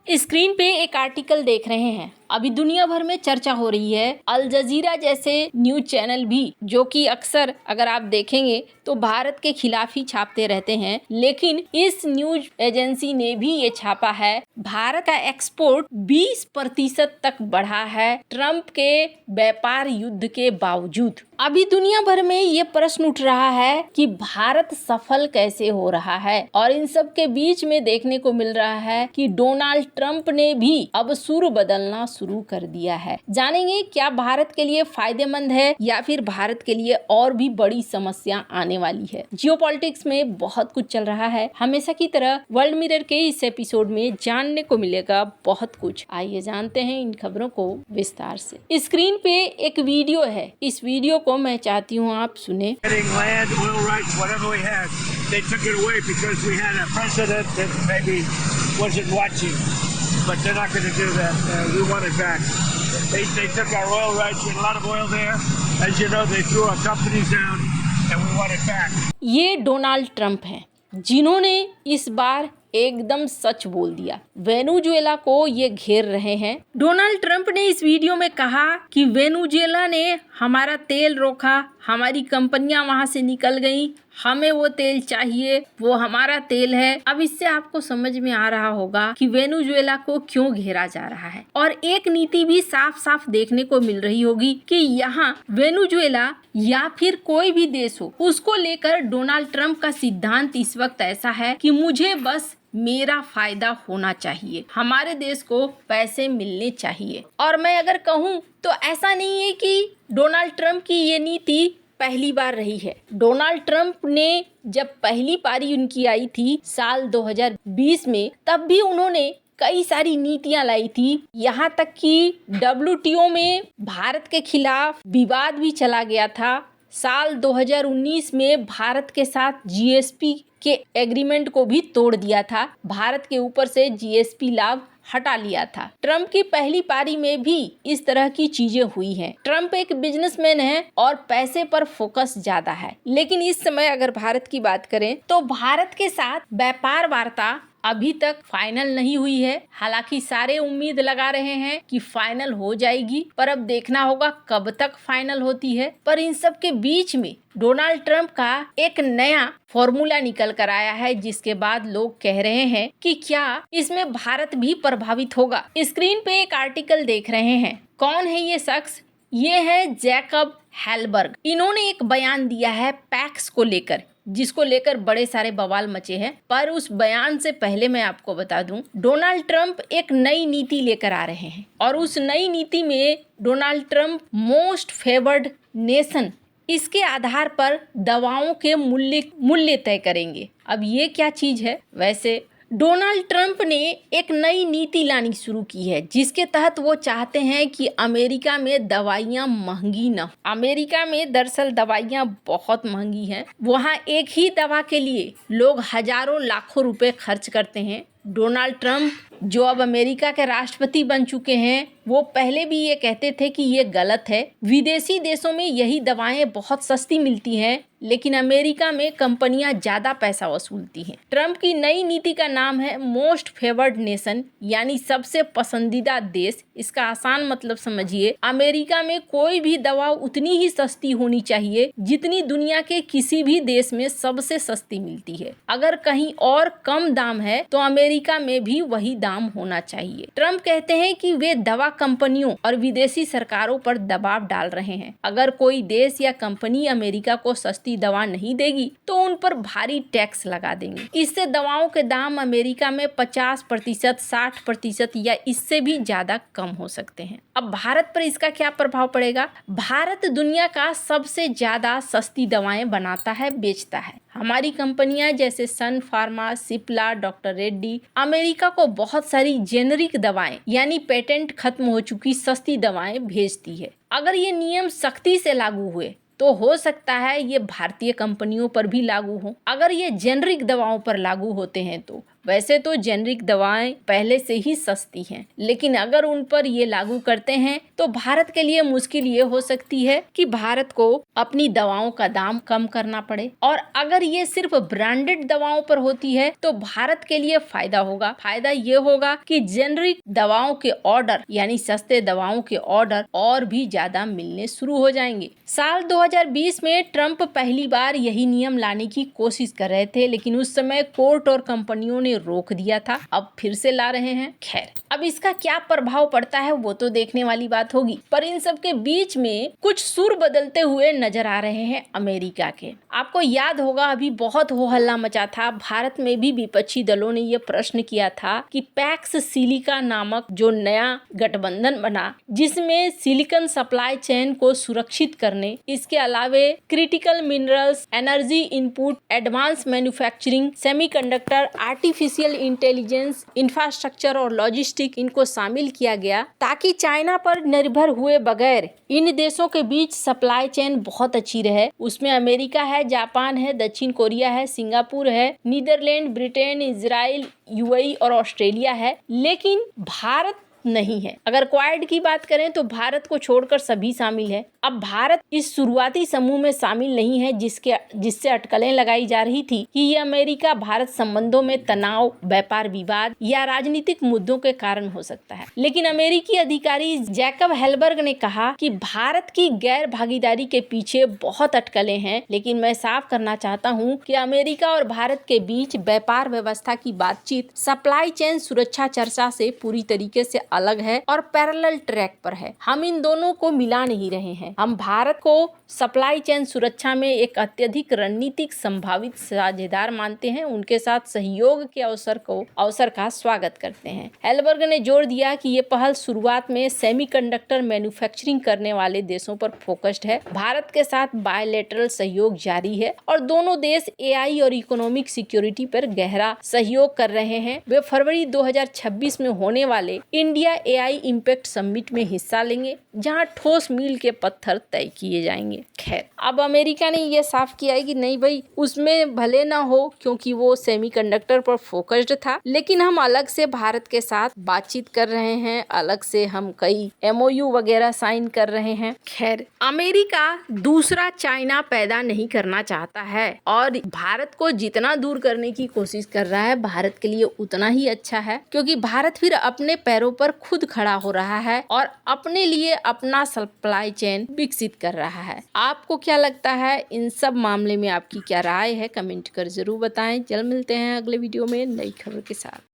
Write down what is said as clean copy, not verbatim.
Screen पे एक article देख रहे हैं। अभी दुनिया भर में चर्चा हो रही है। अल जजीरा जैसे न्यूज चैनल भी, जो कि अक्सर अगर आप देखेंगे तो भारत के खिलाफ ही छापते रहते हैं, लेकिन इस न्यूज एजेंसी ने भी ये छापा है भारत का एक्सपोर्ट 20% तक बढ़ा है ट्रंप के व्यापार युद्ध के बावजूद। अभी दुनिया भर में ये प्रश्न उठ रहा है कि भारत सफल कैसे हो रहा है, और इन सब के बीच में देखने को मिल रहा है कि डोनाल्ड ट्रंप ने भी अब सुर बदलना शुरू कर दिया है। जानेंगे क्या भारत के लिए फायदेमंद है या फिर भारत के लिए और भी बड़ी समस्या आने वाली है। जियोपॉलिटिक्स में बहुत कुछ चल रहा है। हमेशा की तरह वर्ल्ड मिरर के इस एपिसोड में जानने को मिलेगा बहुत कुछ। आइए जानते हैं इन खबरों को विस्तार से। स्क्रीन पे एक वीडियो है, इस वीडियो को मैं चाहती हूँ आप सुने। But they're not going to do that. We want it back. They took our oil rights. We had a lot of oil there. As you know, they threw our companies down, and we want it back. ये Donald Trump हैं, जिन्होंने इस बार एकदम सच बोल दिया। Venezuela को ये घेर रहे हैं। डोनाल्ड ट्रंप ने इस वीडियो में कहा कि वेनेजुएला ने हमारा तेल रोका, हमारी कंपनियां वहां से निकल गईं, हमें वो तेल चाहिए, वो हमारा तेल है। अब इससे आपको समझ में आ रहा होगा कि वेनेजुएला को क्यों घेरा जा रहा है, और एक नीति भी साफ साफ देखने को मिल रही होगी कि यहाँ वेनेजुएला या फिर कोई भी देश हो, उसको लेकर डोनाल्ड ट्रंप का सिद्धांत इस वक्त ऐसा है कि मुझे बस मेरा फायदा होना चाहिए, हमारे देश को पैसे मिलने चाहिए। और मैं अगर कहूँ तो ऐसा नहीं है कि डोनाल्ड ट्रंप की ये नीति पहली बार रही है। डोनाल्ड ट्रंप ने जब पहली पारी उनकी आई थी साल 2020 में, तब भी उन्होंने कई सारी नीतियां लाई थी। यहाँ तक कि WTO में भारत के खिलाफ विवाद भी चला गया था। साल 2019 में भारत के साथ GSP के एग्रीमेंट को भी तोड़ दिया था। भारत के ऊपर से GSP लाभ हटा लिया था। ट्रंप की पहली पारी में भी इस तरह की चीजें हुई हैं। ट्रंप एक बिजनेसमैन है और पैसे पर फोकस ज्यादा है। लेकिन इस समय अगर भारत की बात करें तो भारत के साथ व्यापार वार्ता अभी तक फाइनल नहीं हुई है। हालांकि सारे उम्मीद लगा रहे हैं कि फाइनल हो जाएगी, पर अब देखना होगा कब तक फाइनल होती है। पर इन सब के बीच में डोनाल्ड ट्रंप का एक नया फॉर्मूला निकल कर आया है, जिसके बाद लोग कह रहे हैं कि क्या इसमें भारत भी प्रभावित होगा। स्क्रीन पे एक आर्टिकल देख रहे हैं। कौन है ये शख्स? ये है जैकब हेलबर्ग। इन्होंने एक बयान दिया है पैक्स को लेकर, जिसको लेकर बड़े सारे बवाल मचे हैं। पर उस बयान से पहले मैं आपको बता दूं, डोनाल्ड ट्रंप एक नई नीति लेकर आ रहे हैं, और उस नई नीति में Donald Trump most favoured nation, इसके आधार पर दवाओं के मूल्य तय करेंगे। अब ये क्या चीज है? वैसे डोनाल्ड ट्रंप ने एक नई नीति लानी शुरू की है, जिसके तहत वो चाहते हैं कि अमेरिका में दवाइयाँ महंगी न हो। अमेरिका में दरअसल दवाइयाँ बहुत महंगी हैं। वहाँ एक ही दवा के लिए लोग हजारों लाखों रुपए खर्च करते हैं। डोनाल्ड ट्रंप, जो अब अमेरिका के राष्ट्रपति बन चुके हैं, वो पहले भी ये कहते थे कि ये गलत है। विदेशी देशों में यही दवाएं बहुत सस्ती मिलती हैं, लेकिन अमेरिका में कंपनियां ज्यादा पैसा वसूलती हैं। ट्रंप की नई नीति का नाम है मोस्ट फेवर्ड नेशन, यानी सबसे पसंदीदा देश। इसका आसान मतलब समझिए, अमेरिका में कोई भी दवा उतनी ही सस्ती होनी चाहिए जितनी दुनिया के किसी भी देश में सबसे सस्ती मिलती है। अगर कहीं और कम दाम है तो अमेरिका में भी वही दाम होना चाहिए। ट्रंप कहते हैं कि वे दवा कंपनियों और विदेशी सरकारों पर दबाव डाल रहे हैं। अगर कोई देश या कंपनी अमेरिका को सस्ती दवा नहीं देगी तो उन पर भारी टैक्स लगा देंगे। इससे दवाओं के दाम अमेरिका में 50%, 60% या इससे भी ज्यादा कम हो सकते हैं। अब भारत पर इसका क्या प्रभाव पड़ेगा? भारत दुनिया का सबसे ज्यादा सस्ती दवाएं बनाता है, बेचता है। हमारी कंपनियां जैसे सन फार्मा, सिप्ला, डॉक्टर रेड्डी अमेरिका को बहुत सारी जेनरिक दवाएं यानी पेटेंट खत्म हो चुकी सस्ती दवाएं भेजती है। अगर ये नियम सख्ती से लागू हुए तो हो सकता है ये भारतीय कंपनियों पर भी लागू हो। अगर ये जेनरिक दवाओं पर लागू होते हैं तो वैसे तो जेनरिक दवाएं पहले से ही सस्ती हैं, लेकिन अगर उन पर ये लागू करते हैं तो भारत के लिए मुश्किल ये हो सकती है कि भारत को अपनी दवाओं का दाम कम करना पड़े। और अगर ये सिर्फ ब्रांडेड दवाओं पर होती है तो भारत के लिए फायदा होगा। फायदा ये होगा कि जेनरिक दवाओं के ऑर्डर यानी सस्ते दवाओं के ऑर्डर और भी ज्यादा मिलने शुरू हो जाएंगे। साल 2020 में ट्रंप पहली बार यही नियम लाने की कोशिश कर रहे थे, लेकिन उस समय कोर्ट और कंपनियों ने रोक दिया था। अब फिर से ला रहे हैं। खैर, अब इसका क्या प्रभाव पड़ता है वो तो देखने वाली बात होगी, पर इन सब के बीच में कुछ सुर बदलते हुए नजर आ रहे हैं अमेरिका के। आपको याद होगा अभी बहुत हो हल्ला मचा था, भारत में भी विपक्षी दलों ने ये प्रश्न किया था कि पैक्स सिलिका नामक जो नया गठबंधन बना, जिसमें सिलिकॉन सप्लाई चेन को सुरक्षित करने, इसके अलावे critical minerals, energy input, advance manufacturing, semiconductor, artificial intelligence, infrastructure और लॉजिस्टिक, इनको शामिल किया गया ताकि चाइना पर निर्भर हुए बगैर इन देशों के बीच सप्लाई चेन बहुत अच्छी रहे। उसमें अमेरिका है, जापान है, दक्षिण कोरिया है, सिंगापुर है, नीदरलैंड, ब्रिटेन, इजराइल, यूएई और ऑस्ट्रेलिया है, लेकिन भारत नहीं है। अगर क्वाड की बात करें तो भारत को छोड़कर सभी शामिल है। अब भारत इस शुरुआती समूह में शामिल नहीं है, जिससे अटकलें लगाई जा रही थी कि ये अमेरिका भारत संबंधों में तनाव, व्यापार विवाद या राजनीतिक मुद्दों के कारण हो सकता है। लेकिन अमेरिकी अधिकारी जैकब हेलबर्ग ने कहा कि भारत की गैर भागीदारी के पीछे बहुत अटकलें हैं, लेकिन मैं साफ करना चाहता हूँ कि अमेरिका और भारत के बीच व्यापार व्यवस्था की बातचीत सप्लाई चेन सुरक्षा चर्चा से पूरी तरीके से अलग है और पैरेलल ट्रैक पर है। हम इन दोनों को मिला नहीं रहे हैं। हम भारत को सप्लाई चेन सुरक्षा में एक अत्यधिक रणनीतिक संभावित साझेदार मानते हैं, उनके साथ सहयोग के अवसर का स्वागत करते हैं। हेलबर्ग ने जोर दिया कि ये पहल शुरुआत में सेमीकंडक्टर मैन्युफैक्चरिंग करने वाले देशों पर फोकस्ड है। भारत के साथ बायलैटरल सहयोग जारी है और दोनों देश एआई और इकोनॉमिक सिक्योरिटी पर गहरा सहयोग कर रहे हैं। वे फरवरी 2026 में होने वाले इंडिया एआई इम्पैक्ट समिट में हिस्सा लेंगे, जहां ठोस मील के पत्थर तय किए जाएंगे। खैर, अब अमेरिका ने यह साफ किया है कि नहीं भाई, उसमें भले ना हो क्योंकि वो सेमीकंडक्टर पर फोकस्ड था, लेकिन हम अलग से भारत के साथ बातचीत कर रहे हैं, अलग से हम कई एमओयू वगैरह साइन कर रहे हैं। खैर, अमेरिका दूसरा चाइना पैदा नहीं करना चाहता है और भारत को जितना दूर करने की कोशिश कर रहा है, भारत के लिए उतना ही अच्छा है, क्योंकि भारत फिर अपने पैरों पर खुद खड़ा हो रहा है और अपने लिए अपना सप्लाई चेन विकसित कर रहा है। आपको क्या लगता है इन सब मामले में? आपकी क्या राय है? कमेंट कर जरूर बताएं। जल्द मिलते हैं अगले वीडियो में नई खबर के साथ।